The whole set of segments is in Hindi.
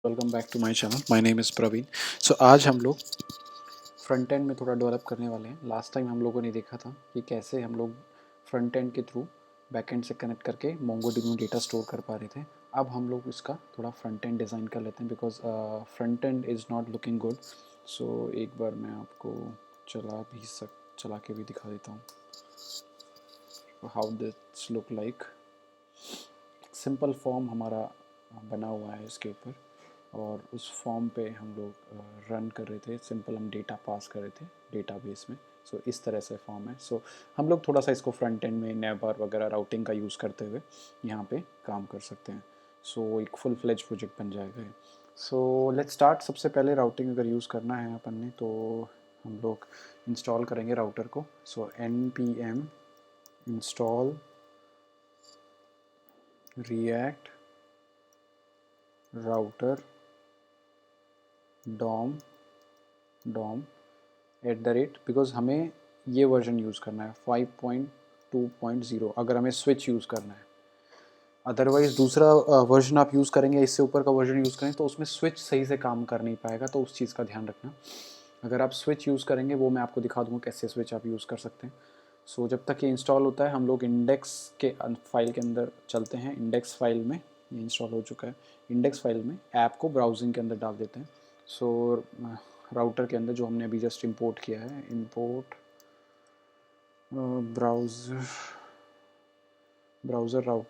Welcome back to my channel. My name is Praveen. So आज हम लोग फ्रंट एंड में थोड़ा डेवलप करने वाले हैं। लास्ट टाइम हम लोगों ने देखा था कि कैसे हम लोग फ्रंट एंड के थ्रू बैक एंड से कनेक्ट करके मोंगोडीबी में डेटा स्टोर कर पा रहे थे। अब हम लोग इसका थोड़ा फ्रंट एंड डिज़ाइन कर लेते हैं because front end is not looking good. So एक बार मैं आपको चला के भी दिखा देता हूँ how this look like. Simple form हमारा बना हुआ है इसके ऊपर और उस फॉर्म पे हम लोग रन कर रहे थे। सिंपल हम डेटा पास कर रहे थे डेटाबेस में। सो इस तरह से फॉर्म है। सो हम लोग थोड़ा सा इसको फ्रंट एंड में नेबर वगैरह राउटिंग का यूज़ करते हुए यहाँ पे काम कर सकते हैं। सो एक फुल फ्लेज प्रोजेक्ट बन जाएगा ये। So let's start. सबसे पहले राउटिंग अगर यूज़ करना है अपन ने तो हम लोग इंस्टॉल करेंगे राउटर को। सो npm install react router dom because हमें ये वर्जन यूज़ करना है 5.2.0 अगर हमें स्विच यूज़ करना है। अदरवाइज़ दूसरा वर्जन आप यूज़ करेंगे, इससे ऊपर का वर्जन यूज़ करें तो उसमें स्विच सही से काम कर नहीं पाएगा, तो उस चीज़ का ध्यान रखना। अगर आप स्विच यूज़ करेंगे वो मैं आपको दिखा दूँगा कैसे स्विच आप यूज़ कर सकते हैं। सो जब तक ये इंस्टॉल होता है हम लोग इंडेक्स के फाइल के अंदर चलते हैं। इंडेक्स फाइल में ये इंस्टॉल हो चुका है। इंडेक्स फाइल में ऐप को ब्राउजिंग के अंदर डाल देते हैं। सो राउटर के अंदर जो हमने अभी जस्ट इंपोर्ट किया है, import browser router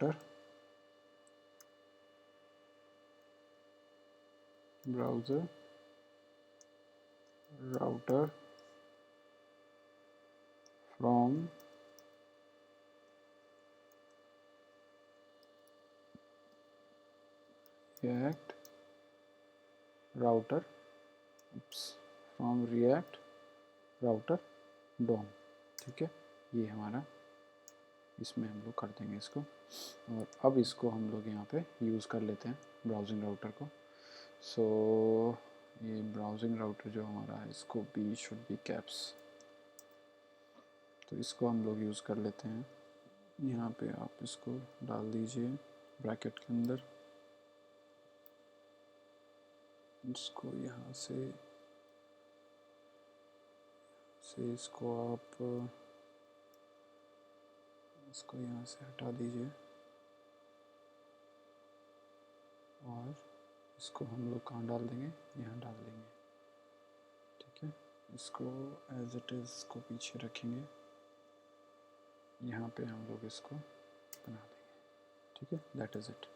from react router DOM। ठीक है, ये हमारा इसमें हम लोग कर देंगे इसको। और अब इसको हम लोग यहाँ पे यूज़ कर लेते हैं ब्राउजिंग राउटर को। सो ये ब्राउजिंग राउटर जो हमारा है इसको बी शुड बी कैप्स, तो इसको हम लोग यूज़ कर लेते हैं। यहाँ पे आप इसको डाल दीजिए ब्रैकेट के अंदर। इसको यहाँ से इसको आप इसको यहाँ से हटा दीजिए और इसको हम लोग कहाँ डाल देंगे, यहाँ डाल देंगे। ठीक है, इसको एज इट इज़ को पीछे रखेंगे, यहाँ पे हम लोग इसको बना देंगे। ठीक है, दैट इज़ इट।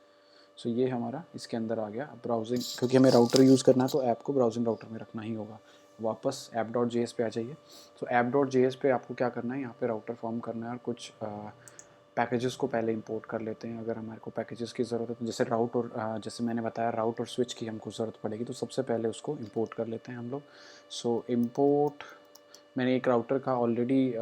सो ये हमारा इसके अंदर आ गया। अब ब्राउजिंग, क्योंकि हमें राउटर यूज़ करना है तो ऐप को ब्राउजिंग राउटर में रखना ही होगा। वापस app.js पे आ जाइए। तो app.js पे आपको क्या करना है, यहाँ पे राउटर फॉर्म करना है और कुछ पैकेजेस को पहले इंपोर्ट कर लेते हैं। अगर हमारे को पैकेजेस की ज़रूरत है तो जैसे जैसे मैंने बताया राउट और स्विच की हमको ज़रूरत पड़ेगी, तो सबसे पहले उसको इंपोर्ट कर लेते हैं हम लोग। सो इंपोर्ट, मैंने एक राउटर का ऑलरेडी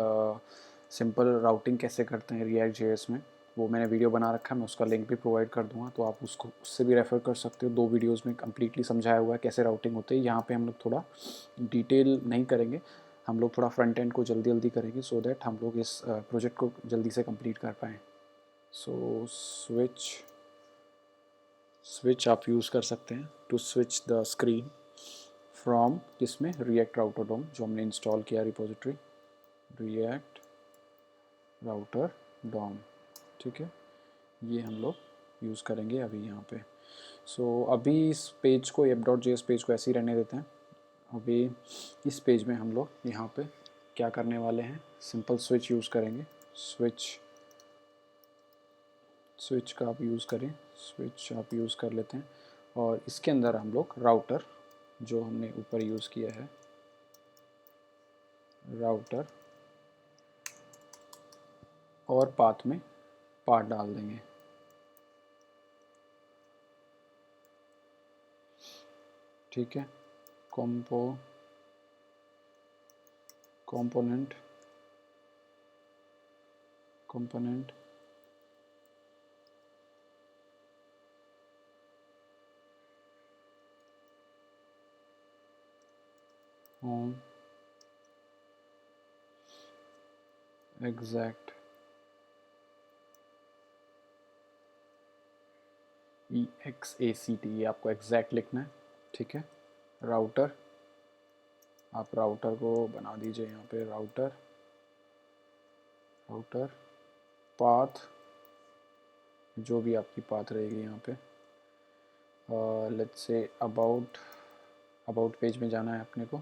सिंपल राउटिंग कैसे करते हैं React.js में वो मैंने वीडियो बना रखा है, मैं उसका लिंक भी प्रोवाइड कर दूंगा, तो आप उससे भी रेफ़र कर सकते हो। 2 वीडियोस में कम्प्लीटली समझाया हुआ है कैसे राउटिंग होती है। यहाँ पे हम लोग थोड़ा डिटेल नहीं करेंगे, हम लोग थोड़ा फ्रंट एंड को जल्दी करेंगे सो दैट हम लोग इस प्रोजेक्ट को जल्दी से कंप्लीट कर पाएँ। सो स्विच आप यूज़ कर सकते हैं to switch the screen from किसमें, रिएक्ट राउटर डोम जो हमने इंस्टॉल किया रिपोजिटरी, रिएक्ट राउटर डोम। ठीक है, ये हम लोग यूज़ करेंगे अभी यहाँ पे। सो अभी इस पेज को app.js पेज को ऐसे ही रहने देते हैं। अभी इस पेज में हम लोग यहाँ पे क्या करने वाले हैं, सिंपल स्विच यूज़ करेंगे। स्विच का आप यूज़ करें, स्विच आप यूज़ कर लेते हैं और इसके अंदर हम लोग राउटर जो हमने ऊपर यूज़ किया है, राउटर और पाथ में पाथ डाल देंगे। ठीक है, कंपोनेंट होम एग्जैक्ट EXACT, ये आपको एग्जैक्ट लिखना है, ठीक है। राउटर, आप राउटर को बना दीजिए यहाँ पे, राउटर पाथ, जो भी आपकी पाथ रहेगी यहाँ पे, लेट्स से अबाउट पेज में जाना है अपने को,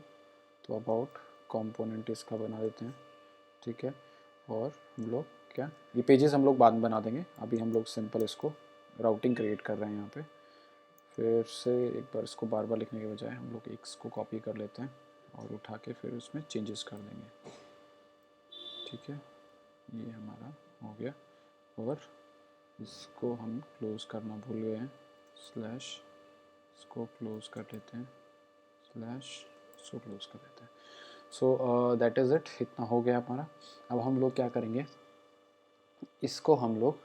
तो अबाउट कंपोनेंट इसका बना देते हैं, ठीक है। और हम लोग क्या, ये पेजेस हम लोग बाद में बना देंगे, अभी हम लोग सिंपल इसको राउटिंग क्रिएट कर रहे हैं यहाँ पे। फिर से एक बार इसको बार बार लिखने के बजाय हम लोग इसको कॉपी कर लेते हैं और उठा के फिर उसमें चेंजेस कर देंगे, ठीक है। ये हमारा हो गया, और इसको हम क्लोज़ करना भूल गए हैं, स्लैश इसको क्लोज़ कर लेते हैं, स्लैश इसको क्लोज़ कर देते हैं। सो दैट इज़ इट, इतना हो गया हमारा। अब हम लोग क्या करेंगे, इसको हम लोग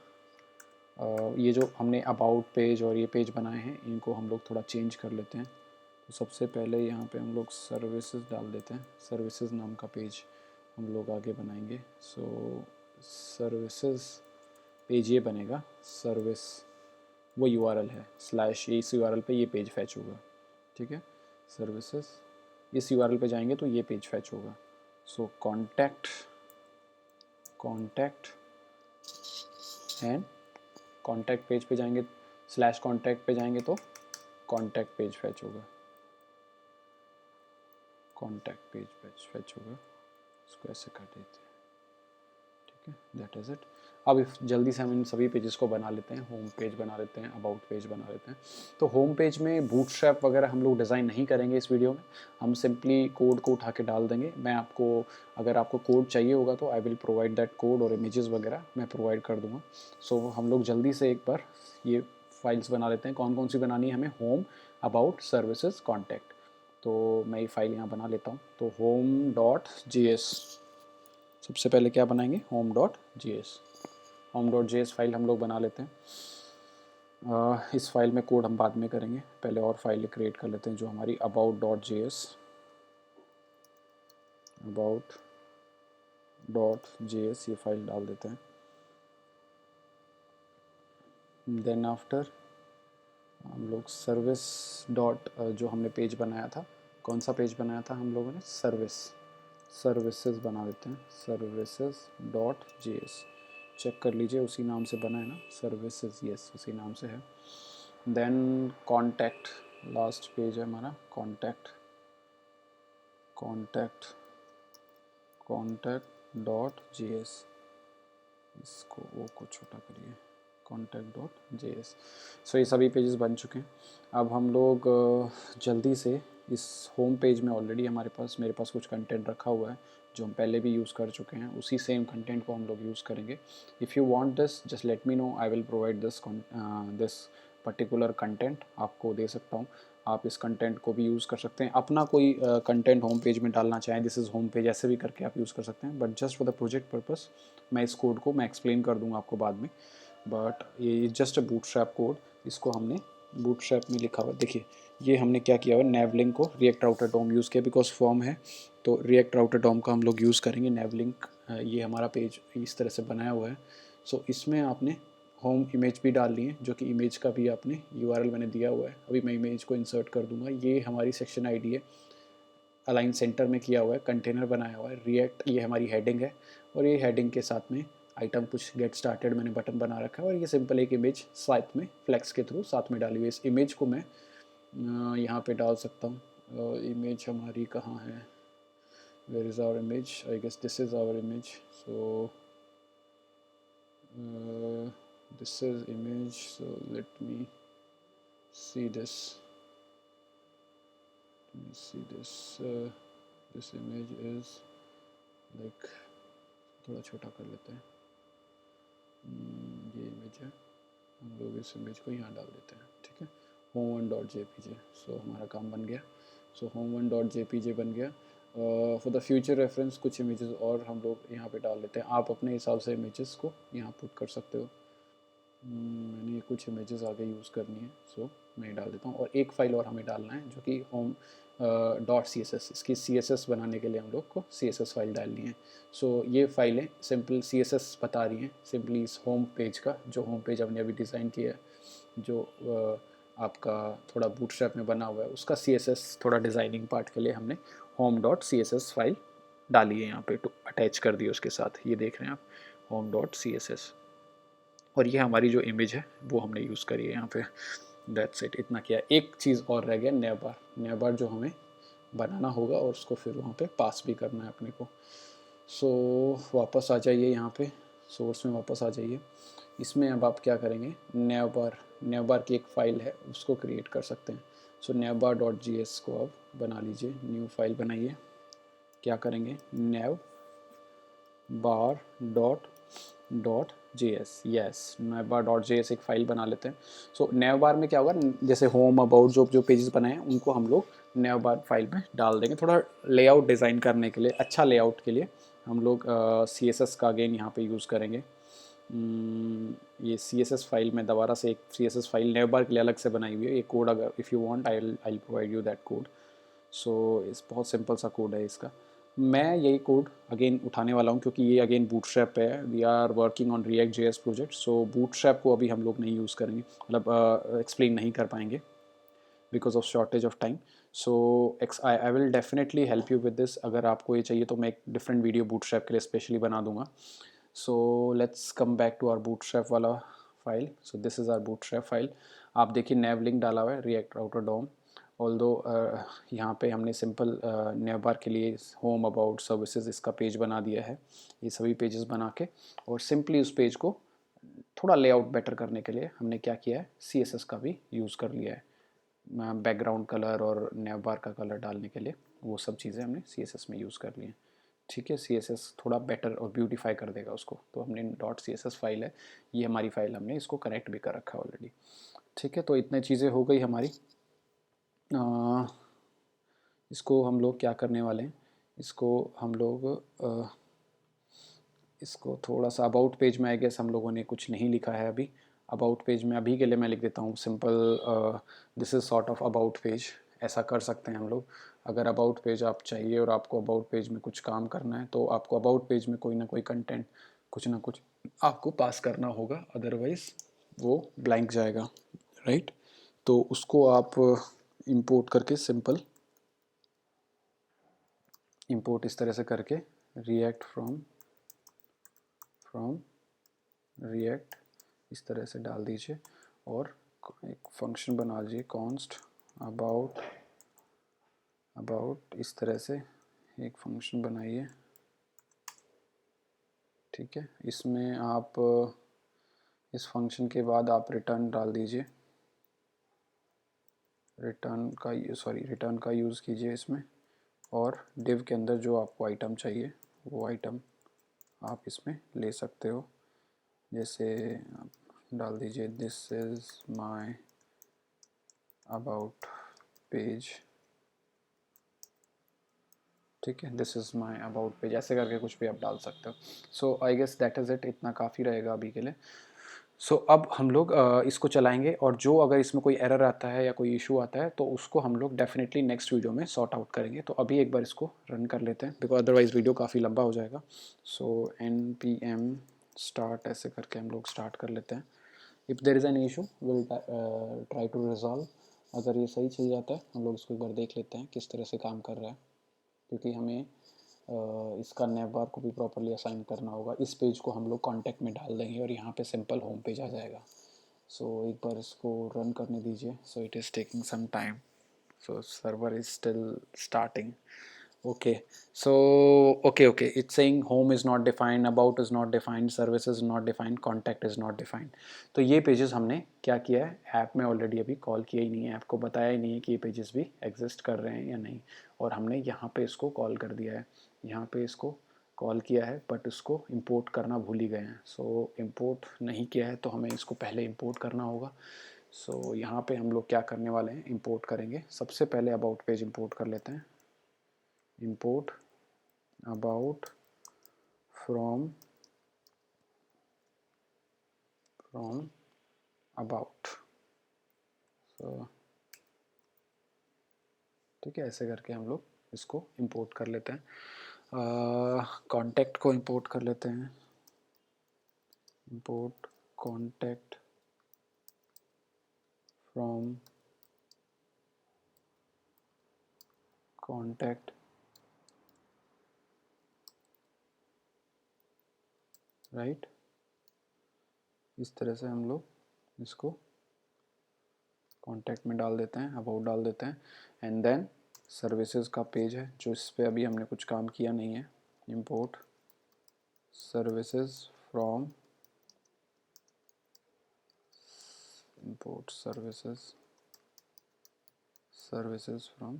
ये जो हमने अबाउट पेज और ये पेज बनाए हैं, इनको हम लोग थोड़ा चेंज कर लेते हैं। तो सबसे पहले यहाँ पे हम लोग सर्विसेज डाल देते हैं, सर्विसेज नाम का पेज हम लोग आगे बनाएंगे। सो सर्विसेज पेज ये बनेगा, सर्विस वो यूआरएल है, स्लैश इस यूआरएल पे ये पेज फैच होगा, ठीक है। सर्विसेज इस यूआरएल पे जाएंगे तो ये पेज फैच होगा। सो कॉन्टैक्ट एंड कॉन्टैक्ट पेज पे जाएंगे, स्लैश कॉन्टैक्ट पे जाएंगे तो कॉन्टैक्ट पेज फैच होगा, कॉन्टैक्ट पेज फैच होगा। इसको ऐसे कर देते हैं, ठीक है, दैट इज़ इट। अब जल्दी से हम इन सभी पेजेस को बना लेते हैं, होम पेज बना लेते हैं, अबाउट पेज बना लेते हैं। तो होम पेज में बूटस्ट्रैप वगैरह हम लोग डिज़ाइन नहीं करेंगे इस वीडियो में, हम सिंपली कोड को उठा के डाल देंगे। मैं आपको, अगर आपको कोड चाहिए होगा तो I will provide that code, और इमेजेस वगैरह मैं प्रोवाइड कर दूँगा। सो हम लोग जल्दी से एक बार ये फाइल्स बना लेते हैं। कौन कौन सी बनानी है हमें, होम, अबाउट, सर्विसेज, कॉन्टैक्ट। तो मैं ये फाइल यहाँ बना लेता हूँ। तो home.js, सबसे पहले क्या बनाएंगे, home.js फाइल हम लोग बना लेते हैं। इस फाइल में कोड हम बाद में करेंगे, पहले और फाइल क्रिएट कर लेते हैं जो हमारी about.js ये फाइल डाल देते हैं। देन आफ्टर हम लोग सर्विस डॉट, जो हमने पेज बनाया था, कौन सा पेज बनाया था हम लोगों ने, सर्विसेज बना देते हैं, services.js, चेक कर लीजिए उसी नाम से बना है ना, सर्विसेज, यस उसी नाम से है। देन कॉन्टैक्ट, लास्ट पेज है हमारा, कॉन्टैक्ट.js, इसको ओ को छोटा करिए, contact.js। सो ये सभी पेजेस बन चुके हैं। अब हम लोग जल्दी से इस होम पेज में ऑलरेडी मेरे पास कुछ कंटेंट रखा हुआ है जो हम पहले भी यूज़ कर चुके हैं, उसी सेम कंटेंट को हम लोग यूज़ करेंगे। If you want this just let me know, I will provide this particular content आपको दे सकता हूँ। आप इस कंटेंट को भी यूज़ कर सकते हैं, अपना कोई कंटेंट होम पेज में डालना चाहें, दिस इज़ होम पेज, ऐसे भी करके आप यूज़ कर सकते हैं। But just for the project purpose मैं इस कोड को मैं एक्सप्लेन कर दूँगा आपको बाद में। बट ये जस्ट अ बूटस्ट्रैप कोड, इसको हमने बूटस्ट्रैप में लिखा हुआ है। देखिए ये हमने क्या किया हुआ है, नेवलिंक को रिएक्ट राउटर डॉम यूज़ किया, बिकॉज फॉर्म है तो रिएक्ट राउटर डॉम का हम लोग यूज़ करेंगे। नेवलिंक, ये हमारा पेज इस तरह से बनाया हुआ है। सो इसमें आपने होम इमेज भी डाल ली है, जो कि इमेज का भी आपने यूआरएल मैंने दिया हुआ है। अभी मैं इमेज को इंसर्ट कर दूंगा। ये हमारी सेक्शन आईडी है, अलाइन सेंटर में किया हुआ है, कंटेनर बनाया हुआ है, रिएक्ट ये हमारी हेडिंग है, और ये हेडिंग के साथ में आइटम कुछ गेट स्टार्टेड मैंने बटन बना रखा है, और ये सिंपल एक इमेज साथ में फ्लेक्स के थ्रू साथ में डाली हुई है। इस इमेज को मैं यहाँ पे डाल सकता हूँ। इमेज हमारी कहाँ है, where is our image, I guess this is our image. So this is image, so let me see this, this image is like, थोड़ा छोटा कर लेते हैं। ये इमेज है, हम लोग इस इमेज को यहाँ डाल देते हैं, ठीक है, home1.jpg। सो हमारा काम बन गया। सो home1.jpg बन गया। फॉर द फ्यूचर रेफरेंस कुछ इमेजेस और हम लोग यहाँ पे डाल लेते हैं, आप अपने हिसाब से इमेजेस को यहाँ पुट कर सकते हो। मैंने कुछ इमेजेस आगे यूज़ करनी है, सो मैं डाल देता हूँ। और एक फ़ाइल और हमें डालना है जो कि home dot C S S, इसकी सी एस एस बनाने के लिए हम लोग को सी एस एस फाइल डालनी है। सो ये फाइलें सिंपल सी एस एस बता रही हैं सिंपली इस होम पेज का, जो होम पेज हमने अभी डिज़ाइन किया है। जो आपका थोड़ा बूटस्ट्रैप में बना हुआ है उसका CSS थोड़ा डिज़ाइनिंग पार्ट के लिए हमने home.css फाइल डाली है यहाँ पे, तो अटैच कर दी उसके साथ। ये देख रहे हैं आप home.css, और ये हमारी जो इमेज है वो हमने यूज़ करी है यहाँ पे। दैट्स इट, इतना किया। एक चीज़ और रह गया, नया बार जो हमें बनाना होगा और उसको फिर वहाँ पे पास भी करना है अपने को। सो वापस आ जाइए यहाँ पे, सोर्स में वापस आ जाइए। इसमें अब आप क्या करेंगे, नया बार की एक फ़ाइल है उसको क्रिएट कर सकते हैं। सो navbar.js को आप बना लीजिए, न्यू फाइल बनाइए। क्या करेंगे, navbar.js, यस navbar.js एक फ़ाइल बना लेते हैं। सो navbar में क्या होगा, जैसे होम अबाउट जो पेजेस बनाए हैं उनको हम लोग navbar फाइल में डाल देंगे। थोड़ा लेआउट डिज़ाइन करने के लिए, अच्छा लेआउट के लिए हम लोग CSS का अगेन यहाँ पे यूज़ करेंगे। ये CSS फाइल में दोबारा से एक CSS फाइल navbar के लिए अलग से बनाई हुई है। ये कोड अगर if you want I provide you that code. So इस बहुत सिंपल सा कोड है इसका। मैं यही कोड अगेन उठाने वाला हूँ क्योंकि ये अगेन बूटस्ट्रैप पे है। We are working on React JS project, so Bootstrap को अभी हम लोग नहीं यूज़ करेंगे, मतलब एक्सप्लेन नहीं कर पाएंगे because of shortage of time. So I will definitely help you with this. अगर आपको ये चाहिए तो मैं एक डिफरेंट वीडियो बूटस्ट्रैप के लिए स्पेशली बना दूंगा। So let's come back to our bootstrap वाला file. So this is our bootstrap file. आप देखिए नैव लिंक डाला हुआ है, रिएक्ट राउटर डॉम। ऑल्दो यहाँ पे हमने सिंपल नेवबार के लिए होम अबाउट सर्विसेज इसका पेज बना दिया है। ये सभी पेजेस बना के और सिंपली उस पेज को थोड़ा लेआउट बेटर करने के लिए हमने क्या किया है, CSS का भी यूज़ कर लिया है। बैकग्राउंड कलर और नेवबार का कलर डालने के लिए वो सब चीज़ें हमने CSS में यूज़ कर ली हैं। ठीक है, CSS थोड़ा बेटर और ब्यूटीफाई कर देगा उसको। तो हमने .css फाइल है, ये हमारी फाइल, हमने इसको कनेक्ट भी कर रखा है ऑलरेडी। ठीक है, तो इतने चीज़ें हो गई हमारी। इसको हम लोग क्या करने वाले हैं, इसको हम लोग इसको थोड़ा सा अबाउट पेज में आई गेस हम लोगों ने कुछ नहीं लिखा है अभी। अबाउट पेज में अभी के लिए मैं लिख देता हूँ simple, this is sort of about page. ऐसा कर सकते हैं हम लोग। अगर अबाउट पेज आप चाहिए और आपको अबाउट पेज में कुछ काम करना है तो आपको अबाउट पेज में कोई ना कोई कंटेंट कुछ ना कुछ आपको पास करना होगा, अदरवाइज़ वो ब्लैंक जाएगा, राइट। तो उसको आप इंपोर्ट करके सिंपल इंपोर्ट इस तरह से करके रिएक्ट फ्रॉम रिएक्ट इस तरह से डाल दीजिए और एक फंक्शन बना लीजिए कॉन्स्ट अबाउट इस तरह से एक फंक्शन बनाइए। ठीक है, इसमें आप इस फंक्शन के बाद आप रिटर्न डाल दीजिए, रिटर्न का यूज़ कीजिए इसमें। और डिव के अंदर जो आपको आइटम चाहिए वो आइटम आप इसमें ले सकते हो। जैसे आप डाल दीजिए this is my about page. ठीक है, this is my about page, ऐसे करके कुछ भी आप डाल सकते हो। So I guess that is it, इतना काफ़ी रहेगा अभी के लिए। सो अब हम लोग इसको चलाएंगे और जो अगर इसमें कोई एरर आता है या कोई इशू आता है तो उसको हम लोग डेफिनेटली नेक्स्ट वीडियो में सॉर्ट आउट करेंगे। तो अभी एक बार इसको रन कर लेते हैं बिकॉज अदरवाइज़ वीडियो काफ़ी लंबा हो जाएगा। सो npm स्टार्ट ऐसे करके हम लोग स्टार्ट कर लेते हैं। If there is an issue will try to resolve. अगर ये सही चल जाता है हम लोग इसको एक बार देख लेते हैं किस तरह से काम कर रहा है, क्योंकि हमें इसका नेवबार को भी प्रॉपरली असाइन करना होगा। इस पेज को हम लोग कॉन्टैक्ट में डाल देंगे और यहाँ पे सिंपल होम पेज आ जाएगा। सो एक बार इसको रन करने दीजिए। So it is taking some time, so server is still starting. Okay, so okay, it's saying home is not defined, about is not defined, service is not defined, contact is not defined। तो ये पेजेस हमने क्या किया है, ऐप में ऑलरेडी अभी कॉल किया ही नहीं है, ऐप को बताया ही नहीं है कि ये पेजेस भी एग्जिस्ट कर रहे हैं या नहीं, और हमने यहाँ पे इसको कॉल कर दिया है, यहाँ पे इसको कॉल किया है बट इसको इंपोर्ट करना भूल ही गए हैं। सो इंपोर्ट नहीं किया है तो हमें इसको पहले इंपोर्ट करना होगा। सो यहाँ पे हम लोग क्या करने वाले हैं, इंपोर्ट करेंगे। सबसे पहले अबाउट पेज इंपोर्ट कर लेते हैं। Import about from about. So ठीक है, ऐसे करके हम लोग इसको इंपोर्ट कर लेते हैं। कॉन्टैक्ट को इंपोर्ट कर लेते हैं। Import contact from contact right, इस तरह से हम लोग इसको कॉन्टैक्ट में डाल देते हैं, अबाउट डाल देते हैं। एंड देन सर्विसेज का पेज है जो इस पर अभी हमने कुछ काम किया नहीं है, import services from, import services from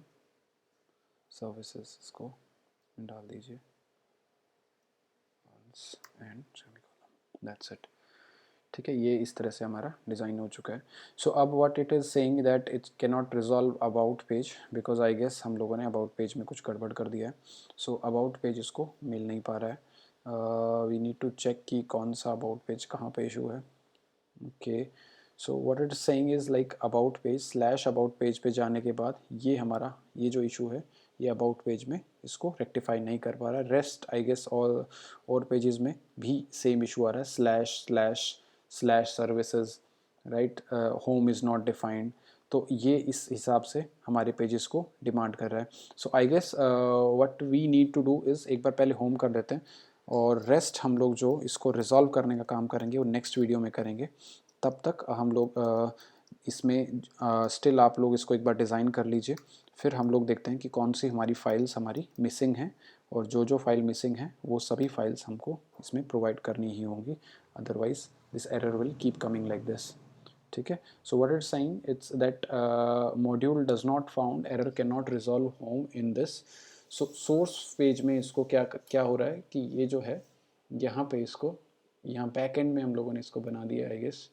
services, इसको डाल दीजिए एंड सेमीकोलन, दैट्स इट। ठीक है, ये इस तरह से हमारा डिज़ाइन हो चुका है। सो अब what it is saying that it can not resolve about page, because I guess हम लोगों ने अबाउट पेज में कुछ गड़बड़ कर दिया है। सो अबाउट पेज इसको मिल नहीं पा रहा है। वी नीड टू चेक कि कौन सा अबाउट पेज कहाँ पे इशू है। Okay, so what it is saying is like about page slash about page पे जाने के बाद ये हमारा ये जो इशू है ये अबाउट पेज में इसको रेक्टिफाई नहीं कर पा रहा है। रेस्ट आई गेस और पेजेस में भी सेम इशू आ रहा है, slash slash slash services, right, home is not defined. तो ये इस हिसाब से हमारे पेजेस को डिमांड कर रहा है। So I guess what we need to do is एक बार पहले होम कर देते हैं और रेस्ट हम लोग जो इसको रिजॉल्व करने का काम करेंगे वो नेक्स्ट वीडियो में करेंगे। तब तक हम लोग इसमें स्टिल आप लोग इसको एक बार डिज़ाइन कर लीजिए, फिर हम लोग देखते हैं कि कौन सी हमारी फाइल्स हमारी मिसिंग हैं, और जो फाइल मिसिंग है वो सभी फाइल्स हमको इसमें प्रोवाइड करनी ही होंगी, otherwise this error will keep coming like this. ठीक है, so what it's saying it's that module does not found, error can not resolve home in this. So source page में इसको क्या क्या हो रहा है कि ये जो है यहाँ पे इसको यहाँ बैक एंड में हम लोगों ने इसको बना दिया है, आई गेस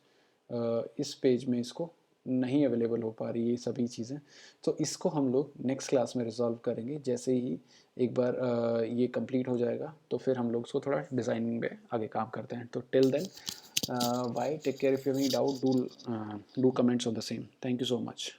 इस पेज में इसको नहीं अवेलेबल हो पा रही है ये सभी चीज़ें। तो इसको हम लोग नेक्स्ट क्लास में रिजॉल्व करेंगे। जैसे ही एक बार ये कंप्लीट हो जाएगा तो फिर हम लोग इसको थोड़ा डिज़ाइनिंग में आगे काम करते हैं। तो till then bye, take care, if you have any doubt do comments on the same. Thank you so much.